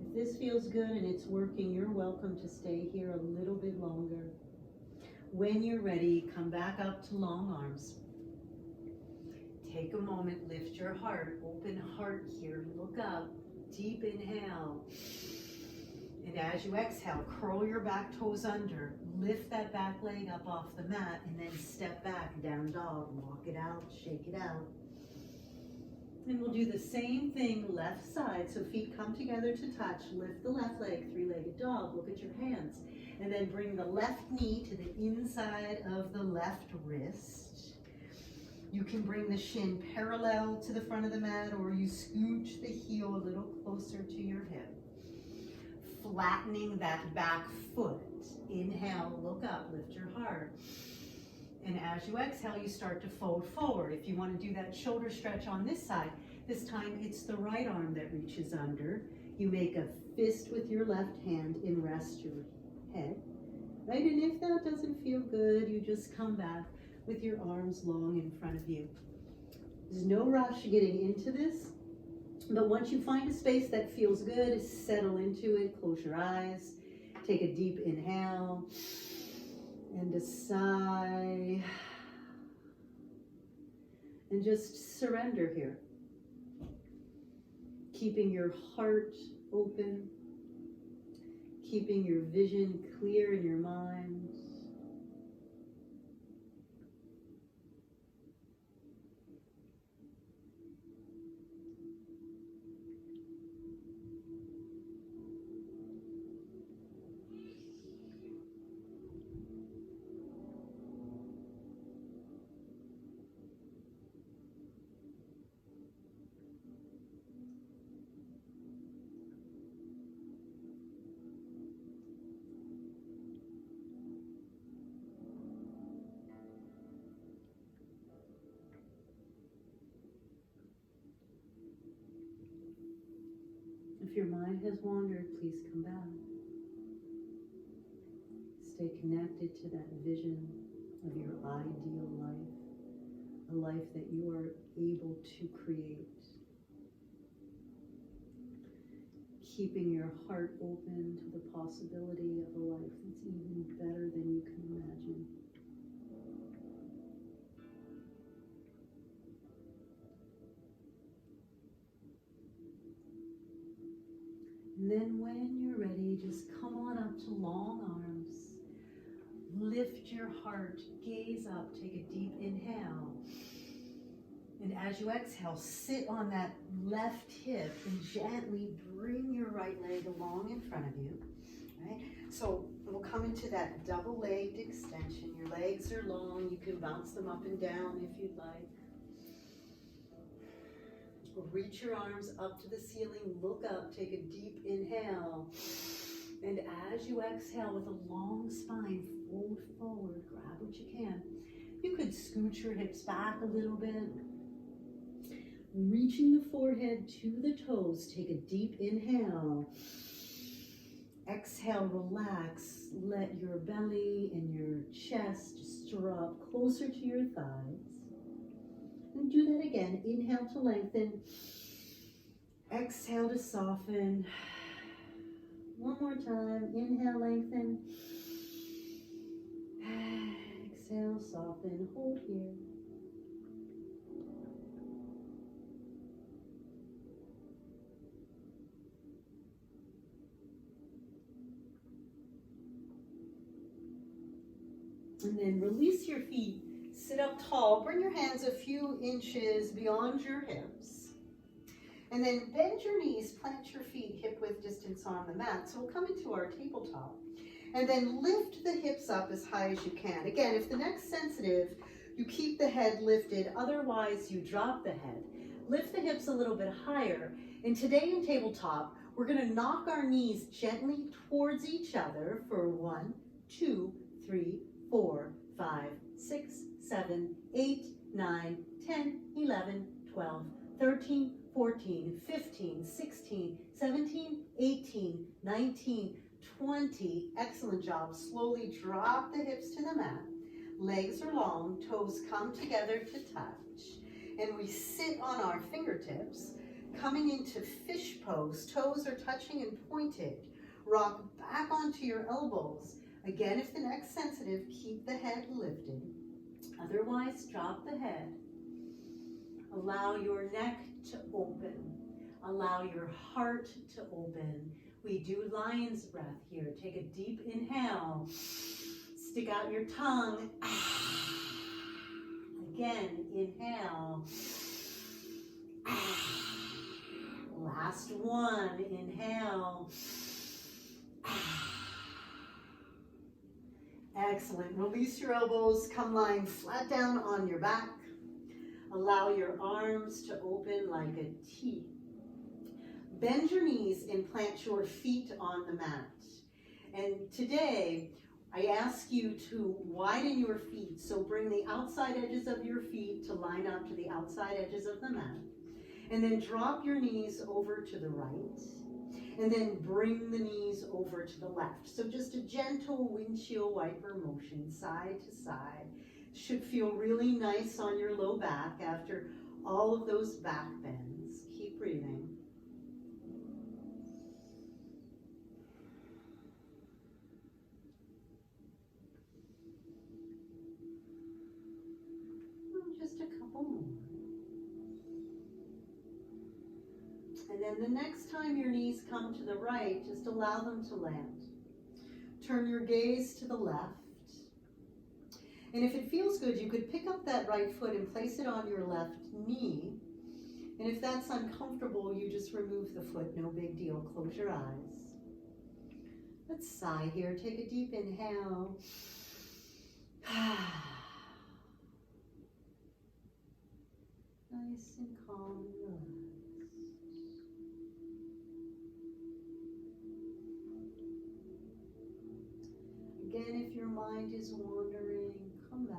If this feels good and it's working, you're welcome to stay here a little bit longer. When you're ready, come back up to long arms. Take a moment, lift your heart, open heart here, look up, deep inhale. And as you exhale, curl your back toes under, lift that back leg up off the mat, and then step back, down dog, walk it out, shake it out. And we'll do the same thing left side, so feet come together to touch, lift the left leg, three-legged dog, look at your hands, and then bring the left knee to the inside of the left wrist. You can bring the shin parallel to the front of the mat, or you scooch the heel a little closer to your hip. Flattening that back foot. Inhale, look up, lift your heart. And as you exhale, you start to fold forward. If you want to do that shoulder stretch on this side, this time it's the right arm that reaches under. You make a fist with your left hand and rest your head. Right? And if that doesn't feel good, you just come back with your arms long in front of you. There's no rush getting into this, but once you find a space that feels good, settle into it, close your eyes, take a deep inhale and a sigh, and just surrender here. Keeping your heart open, keeping your vision clear in your mind. If your mind has wandered, please come back. Stay connected to that vision of your ideal life, a life that you are able to create. Keeping your heart open to the possibility of a life that's even better than you can imagine. And then when you're ready, just come on up to long arms. Lift your heart, gaze up, take a deep inhale. And as you exhale, sit on that left hip and gently bring your right leg along in front of you. Right? So we'll come into that double-legged extension. Your legs are long. You can bounce them up and down if you'd like. Reach your arms up to the ceiling, look up, take a deep inhale. And as you exhale with a long spine, fold forward, grab what you can. You could scoot your hips back a little bit. Reaching the forehead to the toes, take a deep inhale. Exhale, relax. Let your belly and your chest stir up closer to your thighs. And do that again. Inhale to lengthen. Exhale to soften. One more time. Inhale, lengthen. Exhale, soften. Hold here. And then release your feet. Sit up tall. Bring your hands a few inches beyond your hips. And then bend your knees, plant your feet hip-width distance on the mat. So we'll come into our tabletop. And then lift the hips up as high as you can. Again, if the neck's sensitive, you keep the head lifted. Otherwise, you drop the head. Lift the hips a little bit higher. And today in tabletop, we're going to knock our knees gently towards each other for 1, 2, 3, 4, 5, 6, 7, 8, 9, 10, 11, 12, 13, 14, 15, 16, 17, 18, 19, 20. Excellent job. Slowly drop the hips to the mat. Legs are long, toes come together to touch. And we sit on our fingertips, coming into fish pose. Toes are touching and pointed. Rock back onto your elbows. Again, if the neck's sensitive, keep the head lifted. Otherwise, drop the head. Allow your neck to open. Allow your heart to open. We do lion's breath here. Take a deep inhale. Stick out your tongue. Again, inhale. Last one, inhale. Excellent. Release your elbows. Come lying flat down on your back. Allow your arms to open like a T. Bend your knees and plant your feet on the mat. And today, I ask you to widen your feet. So bring the outside edges of your feet to line up to the outside edges of the mat. And then drop your knees over to the right. And then bring the knees over to the left. So just a gentle windshield wiper motion, side to side. Should feel really nice on your low back after all of those back bends. Keep breathing. Just a couple more. And then the next time your knees come to the right, just allow them to land. Turn your gaze to the left. And if it feels good, you could pick up that right foot and place it on your left knee. And if that's uncomfortable, you just remove the foot, no big deal. Close your eyes. Let's sigh here. Take a deep inhale. Nice and calm and relaxed. Again, if your mind is wandering, come back.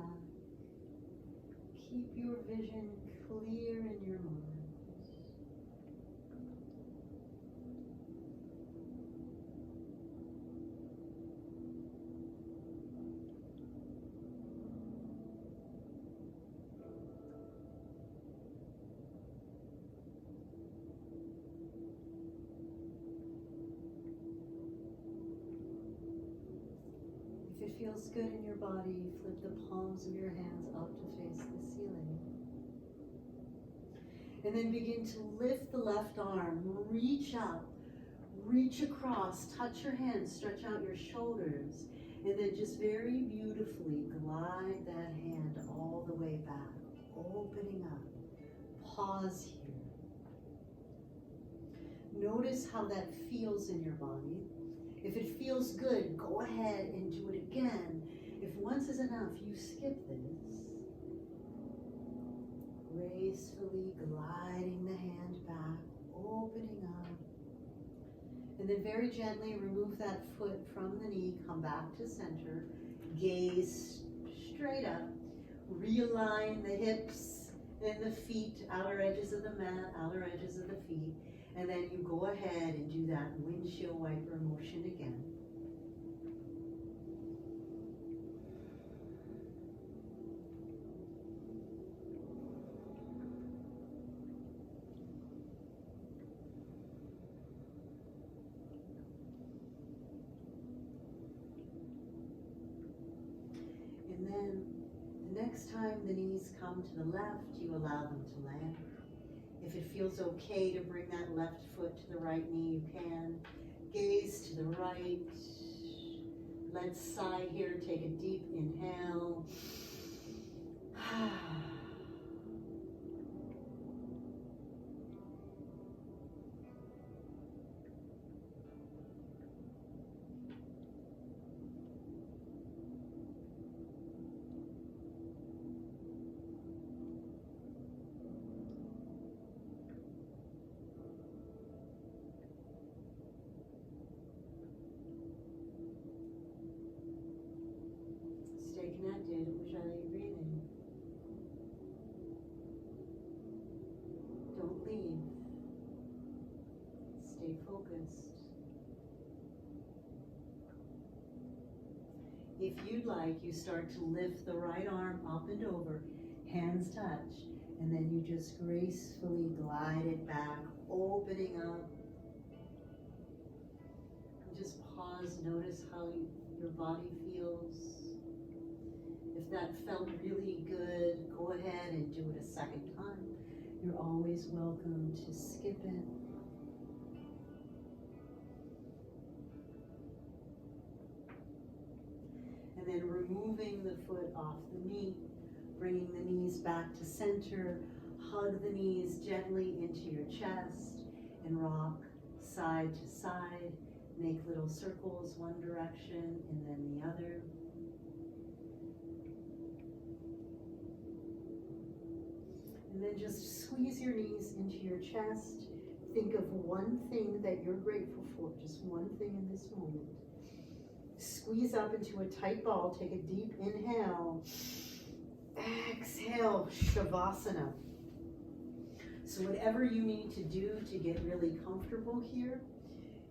Keep your vision clear in your mind. it feels good in your body, flip the palms of your hands up to face the ceiling. And then begin to lift the left arm, reach up, reach across, touch your hands, stretch out your shoulders, and then just very beautifully glide that hand all the way back, opening up. Pause here. Notice how that feels in your body. If it feels good, go ahead and do it again. If once is enough, you skip this. Gracefully gliding the hand back, opening up. And then very gently remove that foot from the knee, come back to center, gaze straight up, realign the hips and the feet, outer edges of the mat, outer edges of the feet, and then you go ahead and do that windshield wiper motion again. And then the next time the knees come to the left, you allow them to land. If it feels okay to bring that left foot to the right knee, you can. Gaze to the right. Let's sigh here. Take a deep inhale. Stay connected. Ujjayi breathing. Don't leave. Stay focused. If you'd like, you start to lift the right arm up and over, hands touch, and then you just gracefully glide it back, opening up. Just pause, notice how your body feels. If that felt really good, go ahead and do it a second time. You're always welcome to skip it. And then removing the foot off the knee, bringing the knees back to center, hug the knees gently into your chest, and rock side to side. Make little circles, one direction and then the other. And then just squeeze your knees into your chest. Think of one thing that you're grateful for, just one thing in this moment. Squeeze up into a tight ball. Take a deep inhale. Exhale, Savasana. So whatever you need to do to get really comfortable here,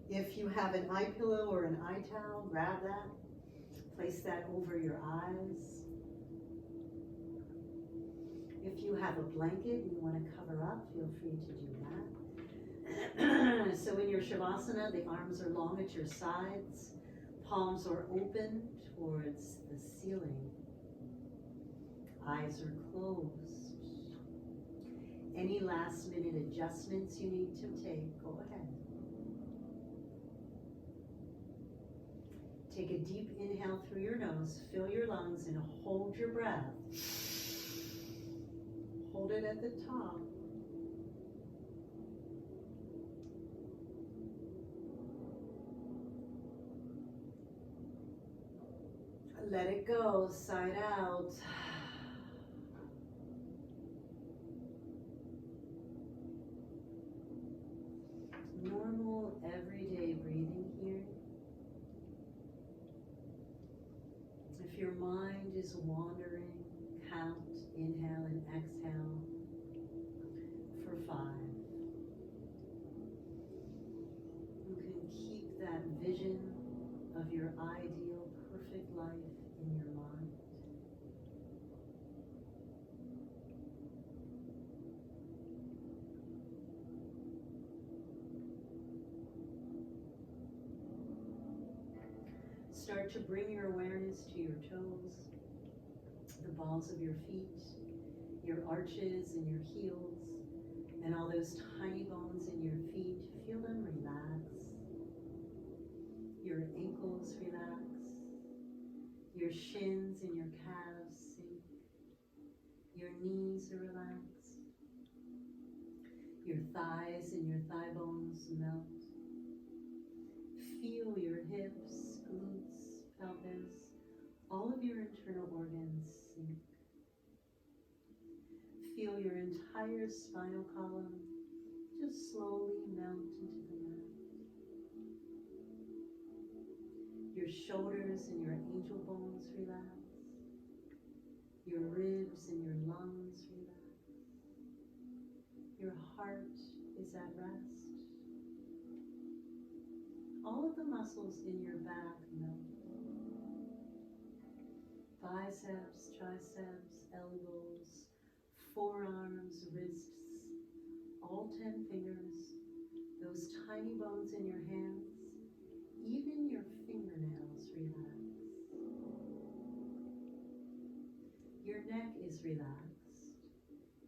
if you have an eye pillow or an eye towel, grab that. Place that over your eyes. If you have a blanket you want to cover up, feel free to do that. So in your Shavasana, the arms are long at your sides. Palms are open towards the ceiling. Eyes are closed. Any last minute adjustments you need to take, go ahead. Take a deep inhale through your nose, fill your lungs, and hold your breath. Hold it at the top. Let it go, side out. Normal, everyday breathing here. If your mind is wandering, count, inhale and exhale for 5. You can keep that vision of your ideal, perfect life in your mind. Start to bring your awareness to your toes, the balls of your feet, your arches and your heels, and all those tiny bones in your feet. Feel them relax. Your ankles relax. Your shins and your calves sink. Your knees are relaxed. Your thighs and your thigh bones melt. Feel your hips, glutes, pelvis, all of your internal organs sink. Feel your entire spinal column just slowly melt into the mat. Your shoulders and your angel bones relax. Your ribs and your lungs relax. Your heart is at rest. All of the muscles in your back melt. Biceps, triceps, elbows, forearms, wrists, all 10 fingers, those tiny bones in your hands, even your fingernails relax. Your neck is relaxed.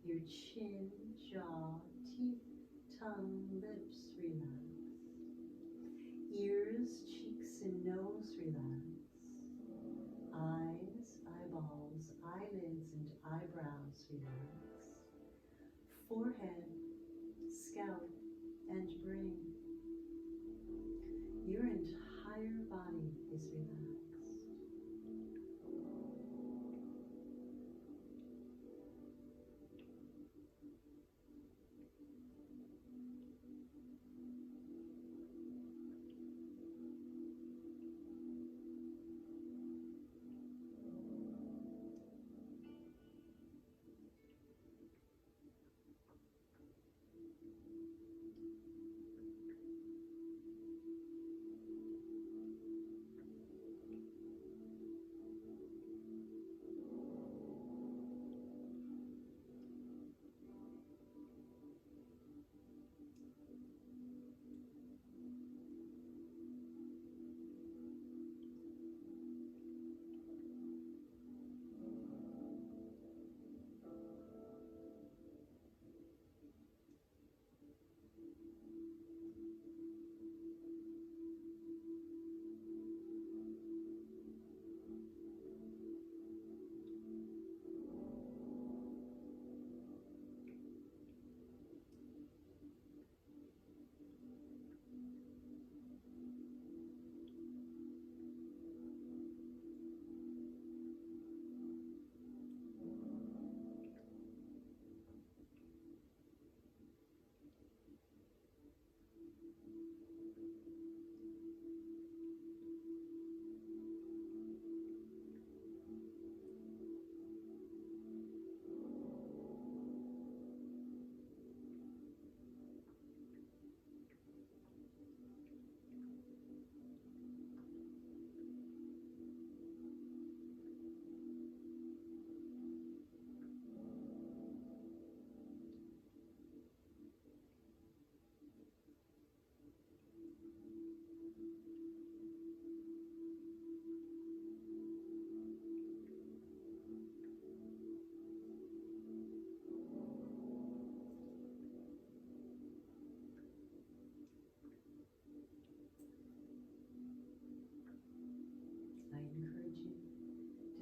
Your chin, jaw, teeth, tongue, lips relax. Ears, cheeks, and nose relax. Eyes, eyeballs, eyelids, and eyebrows relax. Forehead, scalp, and brain. Your entire body is relaxed.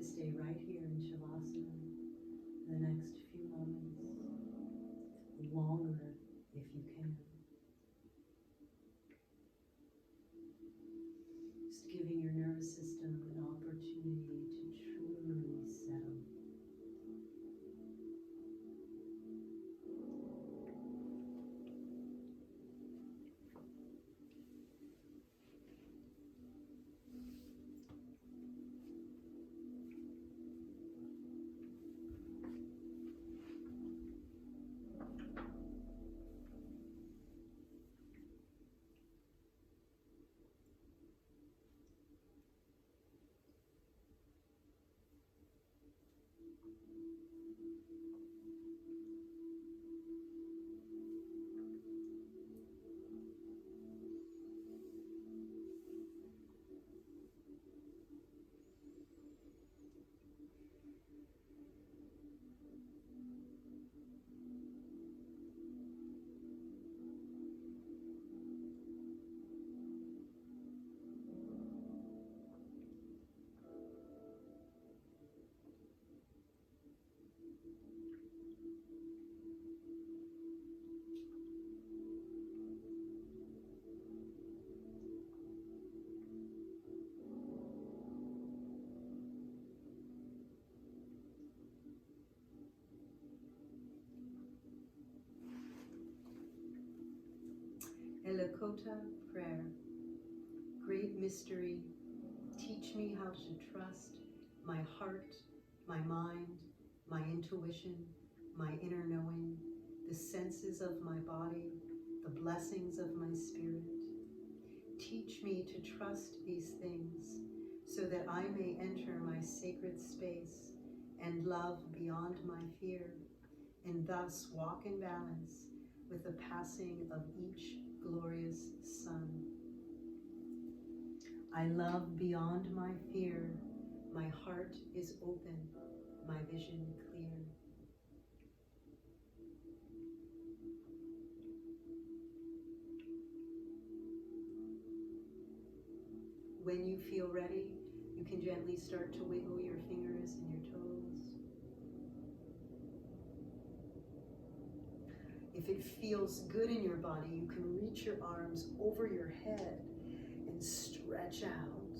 To stay right here in Shavasana the next few moments, longer if you can. Just giving your nervous system an opportunity to truly settle. Lakota prayer. Great mystery, teach me how to trust my heart, my mind, my intuition, my inner knowing, the senses of my body, the blessings of my spirit. Teach me to trust these things so that I may enter my sacred space and love beyond my fear, and thus walk in balance with the passing of each glorious sun. I love beyond my fear. My heart is open, my vision clear. When you feel ready, you can gently start to wiggle your fingers and your toes. If it feels good in your body, you can reach your arms over your head and stretch out.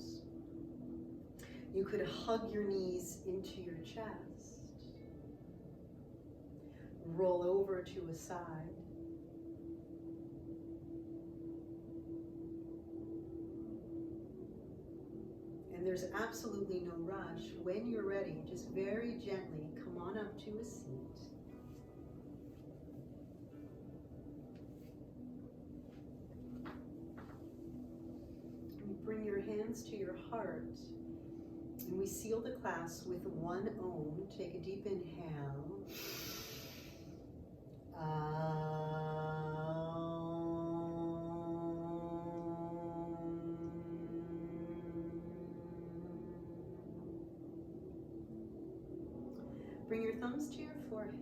You could hug your knees into your chest. Roll over to a side. And there's absolutely no rush. When you're ready, just very gently come on up to a seat. And bring your hands to your heart. And we seal the class with one Om. Take a deep inhale. Bring your thumbs to your forehead.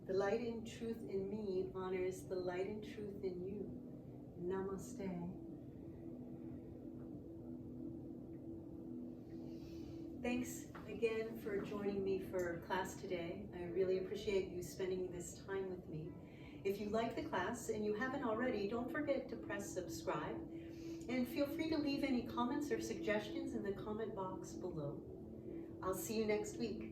The light and truth in me honors the light and truth in you. Namaste. Thanks again for joining me for class today. I really appreciate you spending this time with me. If you like the class and you haven't already, don't forget to press subscribe. And feel free to leave any comments or suggestions in the comment box below. I'll see you next week.